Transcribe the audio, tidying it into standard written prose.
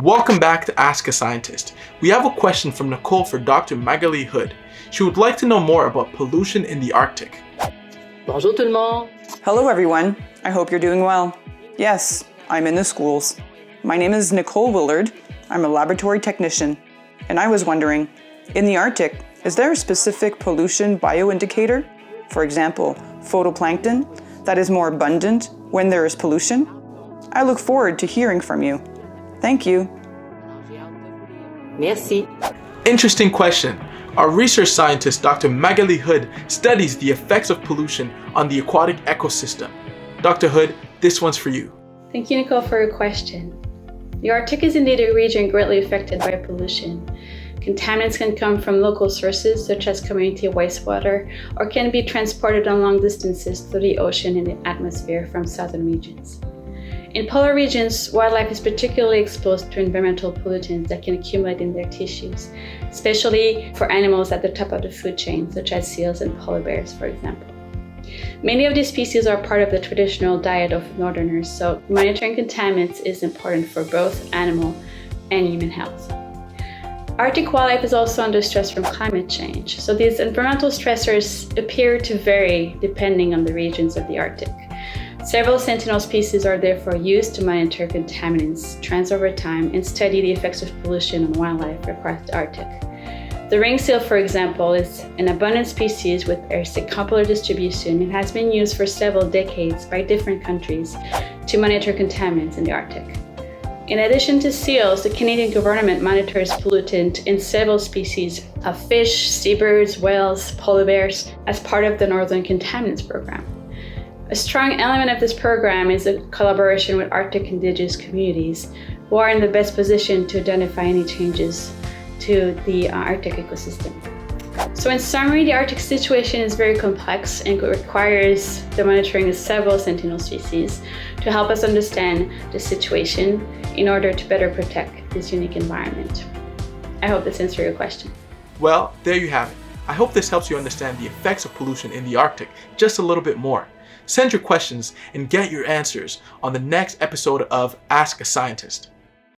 Welcome back to Ask a Scientist. We have a question from Nicole for Dr. Magali Houde. She would like to know more about pollution in the Arctic. Bonjour tout le monde. Hello everyone, I hope you're doing well. Yes, I'm in the schools. My name is Nicole Willard, I'm a laboratory technician, and I was wondering, in the Arctic, is there a specific pollution bioindicator, for example, phytoplankton, that is more abundant when there is pollution? I look forward to hearing from you. Thank you. Merci. Interesting question. Our research scientist, Dr. Magali Houde, studies the effects of pollution on the aquatic ecosystem. Dr. Houde, this one's for you. Thank you, Nicole, for your question. The Arctic is indeed a region greatly affected by pollution. Contaminants can come from local sources, such as community wastewater, or can be transported on long distances through the ocean and the atmosphere from southern regions. In polar regions, wildlife is particularly exposed to environmental pollutants that can accumulate in their tissues, especially for animals at the top of the food chain, such as seals and polar bears, for example. Many of these species are part of the traditional diet of northerners, so monitoring contaminants is important for both animal and human health. Arctic wildlife is also under stress from climate change, so these environmental stressors appear to vary depending on the regions of the Arctic. Several sentinel species are therefore used to monitor contaminants trends over time and study the effects of pollution on wildlife across the Arctic. The ring seal, for example, is an abundant species with a circumpolar distribution and has been used for several decades by different countries to monitor contaminants in the Arctic. In addition to seals, the Canadian government monitors pollutant in several species of fish, seabirds, whales, polar bears as part of the Northern Contaminants Program. A strong element of this program is a collaboration with Arctic indigenous communities who are in the best position to identify any changes to the Arctic ecosystem. So in summary, the Arctic situation is very complex and requires the monitoring of several sentinel species to help us understand the situation in order to better protect this unique environment. I hope this answers your question. Well, there you have it. I hope this helps you understand the effects of pollution in the Arctic just a little bit more. Send your questions and get your answers on the next episode of Ask a Scientist.